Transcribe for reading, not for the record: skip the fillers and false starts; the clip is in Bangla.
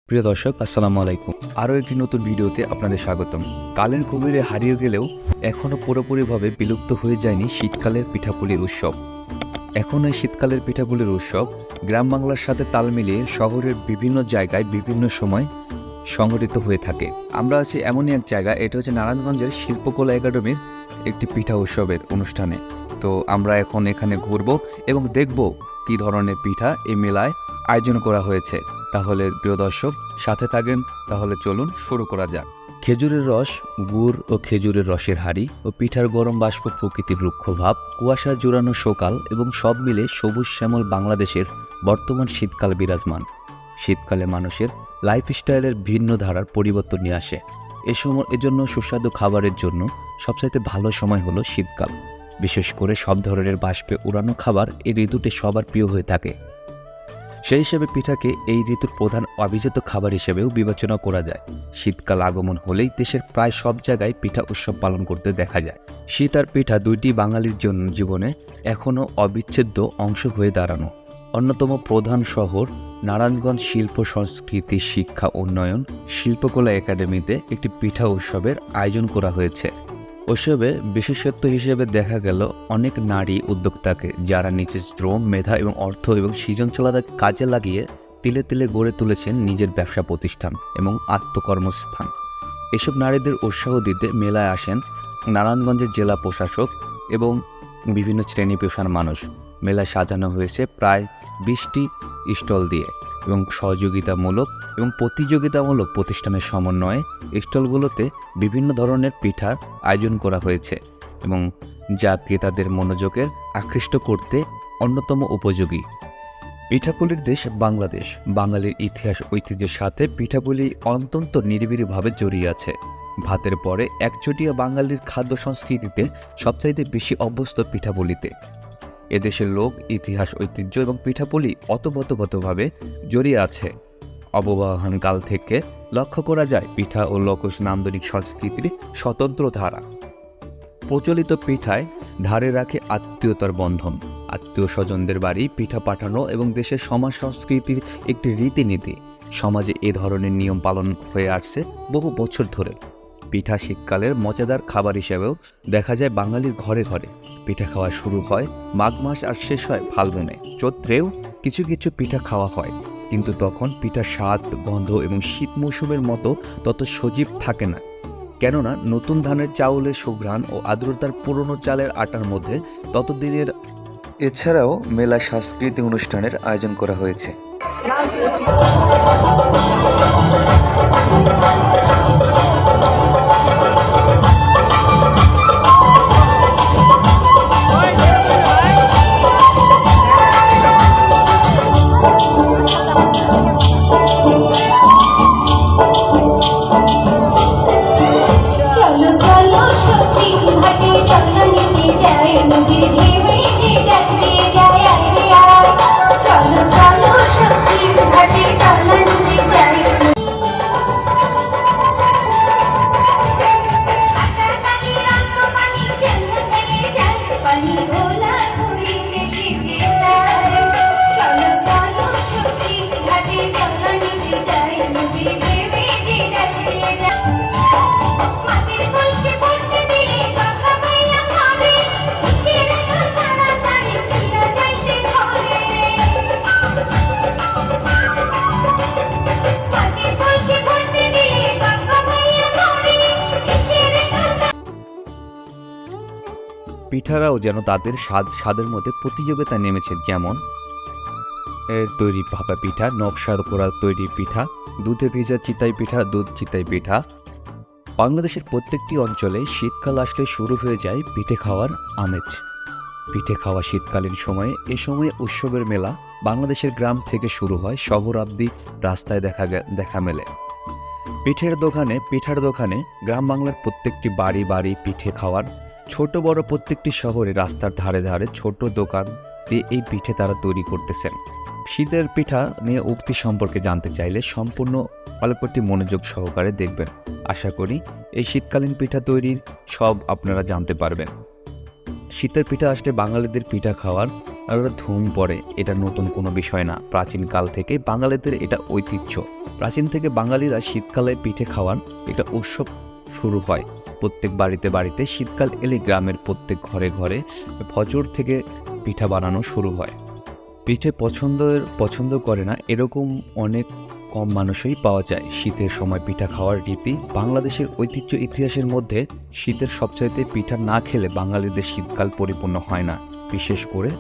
প্রিয় দর্শক, আসসালামু আলাইকুম। আরও একটি নতুন ভিডিওতে আপনাদের স্বাগতম। কালের গভীরে হারিয়ে গেলেও এখনও পুরোপুরিভাবে বিলুপ্ত হয়ে যায়নি শীতকালের পিঠাপুলির উৎসব। এখনও এই শীতকালের পিঠাপুলির উৎসব গ্রাম বাংলার সাথে তাল মিলিয়ে শহরের বিভিন্ন জায়গায় বিভিন্ন সময় সংঘটিত হয়ে থাকে। আমরা আছি এমনই এক জায়গা, এটা হচ্ছে নারায়ণগঞ্জের শিল্পকলা একাডেমির একটি পিঠা উৎসবের অনুষ্ঠানে। তো আমরা এখন এখানে ঘুরবো এবং দেখব কী ধরনের পিঠা এই মেলায় আয়োজন করা হয়েছে। তাহলে প্রিয় দর্শক সাথে থাকেন, তাহলে চলুন শুরু করা যাক। খেজুরের রস, গুড় ও খেজুরের রসের হাড়ি ও পিঠার গরম বাষ্প প্রকৃতির রুক্ষ ভাব, কুয়াশা জোড়ানো সকাল এবং সব মিলে সবুজ শ্যামল বাংলাদেশের বর্তমান শীতকাল বিরাজমান। শীতকালে মানুষের লাইফস্টাইলের ভিন্ন ধারার পরিবর্তন নিয়ে আসে। এজন্য সুস্বাদু খাবারের জন্য সবচাইতে ভালো সময় হলো শীতকাল। বিশেষ করে সব ধরনের বাষ্পে উড়ানো খাবার এই ঋতুতে সবার প্রিয় হয়ে থাকে। সেই হিসেবে পিঠাকে এই ঋতুর প্রধান অভিজাত খাবার হিসেবেও বিবেচনা করা যায়। শীতকাল আগমন হলেই দেশের প্রায় সব জায়গায় পিঠা উৎসব পালন করতে দেখা যায়। শীত আর পিঠা দুইটি বাঙালির জন্য জীবনে এখনও অবিচ্ছেদ্য অংশ হয়ে দাঁড়ানো। অন্যতম প্রধান শহর নারায়ণগঞ্জ শিল্প সংস্কৃতি শিক্ষা উন্নয়ন শিল্পকলা একাডেমিতে একটি পিঠা উৎসবের আয়োজন করা হয়েছে। উৎসবে বিশেষত্ব হিসেবে দেখা গেল অনেক নারী উদ্যোক্তাকে, যারা নিজের শ্রম, মেধা এবং অর্থ এবং সৃজনশীলতাকে কাজে লাগিয়ে তিলে তিলে গড়ে তুলেছেন নিজের ব্যবসা প্রতিষ্ঠান এবং আত্মকর্মস্থান। এসব নারীদের উৎসাহ দিতে মেলায় আসেন নারায়ণগঞ্জের জেলা প্রশাসক এবং বিভিন্ন শ্রেণী পেশার মানুষ। মেলায় সাজানো হয়েছে প্রায় 20টি স্টল দিয়ে এবং সহযোগিতামূলক এবং প্রতিযোগিতামূলক প্রতিষ্ঠানের সমন্বয়ে স্টলগুলোতে বিভিন্ন ধরনের পিঠার আয়োজন করা হয়েছে এবং যা ক্রেতাদের মনোযোগের আকৃষ্ট করতে অন্যতম উপযোগী। পিঠাপুলির দেশ বাংলাদেশ। বাঙালির ইতিহাস ঐতিহ্যের সাথে পিঠাপুলি অত্যন্ত নিবিড়ভাবে জড়িয়ে আছে। ভাতের পরে একচটিয়া বাঙালির খাদ্য সংস্কৃতিতে সবচাইতে বেশি অভ্যস্ত পিঠাপুলিতে। এদেশের লোক ইতিহাস ঐতিহ্য এবং পিঠাপুলি অতপ্রতভাবে জড়িয়ে আছে। অববাহন কাল থেকে লক্ষ্য করা যায় পিঠা ও লোকজ নান্দনিক সংস্কৃতির স্বতন্ত্র ধারা। প্রচলিত পিঠায় ধারে রাখে আত্মীয়তার বন্ধন, আত্মীয় স্বজনদের বাড়ি পিঠা পাঠানো এবং দেশের সমাজ সংস্কৃতির একটি রীতিনীতি। সমাজে এ ধরনের নিয়ম পালন হয়ে আসছে বহু বছর ধরে। পিঠা শীতকালের মজাদার খাবার হিসেবেও দেখা যায় বাঙালির ঘরে ঘরে। পিঠা খাওয়া শুরু হয় মাঘ মাস আর শেষ হয় ফাল্গুনে। চৈত্রেও কিছু কিছু পিঠা খাওয়া হয়, কিন্তু তখন পিঠার স্বাদ, গন্ধ এবং শীত মৌসুমের মতো তত সজীব থাকে না, কেননা নতুন ধানের চাউলের সুঘ্রাণ ও আর্দ্রতার পুরনো চালের আটার মধ্যে ততদিনের। এছাড়াও মেলা সাংস্কৃতিক অনুষ্ঠানের আয়োজন করা হয়েছে। পিঠারাও যেন তাদের স্বাদের মধ্যে প্রতিযোগিতা নেমেছে। যেমন তৈরি ভাপা পিঠা, নকশা করা তৈরি পিঠা, দুধে ভেজা চিতাই পিঠা, দুধ চিতাই পিঠা। বাংলাদেশের প্রত্যেকটি অঞ্চলে শীতকাল আসলে শুরু হয়ে যায় পিঠে খাওয়ার আমেজ। পিঠে খাওয়া শীতকালীন সময়ে সময়ে উৎসবের মেলা বাংলাদেশের গ্রাম থেকে শুরু হয়, শহর অবধি রাস্তায় দেখা মেলে। পিঠার দোকানে গ্রাম বাংলার প্রত্যেকটি বাড়ি বাড়ি পিঠে খাওয়ার। ছোট বড় প্রত্যেকটি শহরে রাস্তার ধারে ধারে ছোট দোকান দিয়ে এই পিঠে তারা তৈরি করতেছেন। শীতের পিঠা নিয়ে উক্তি সম্পর্কে জানতে চাইলে সম্পূর্ণ গল্পটি মনোযোগ সহকারে দেখবেন। আশা করি এই শীতকালীন পিঠা তৈরির সব আপনারা জানতে পারবেন। শীতের পিঠা আসলে বাঙালিদের পিঠা খাওয়ার আর ওরা ধুম পড়ে। এটা নতুন কোনো বিষয় না, প্রাচীনকাল থেকে বাঙালিদের এটা ঐতিহ্য। প্রাচীন থেকে বাঙালিরা শীতকালে পিঠে খাওয়ার একটা উৎসব শুরু হয়। প্রত্যেক বাড়িতে বাড়িতে শীতকাল এলে গ্রামের প্রত্যেক ঘরে ঘরে ফজর থেকে পিঠা বানানো শুরু হয়। পিঠে পছন্দ করে না এরকম অনেক কম মানুষই পাওয়া যায়। শীতের সময় পিঠা খাওয়ার রীতি বাংলাদেশের ঐতিহ্য ইতিহাসের মধ্যে শীতের সবচাইতে পিঠা না খেলে বাঙালিদের শীতকাল পরিপূর্ণ হয় না। বিশেষ করে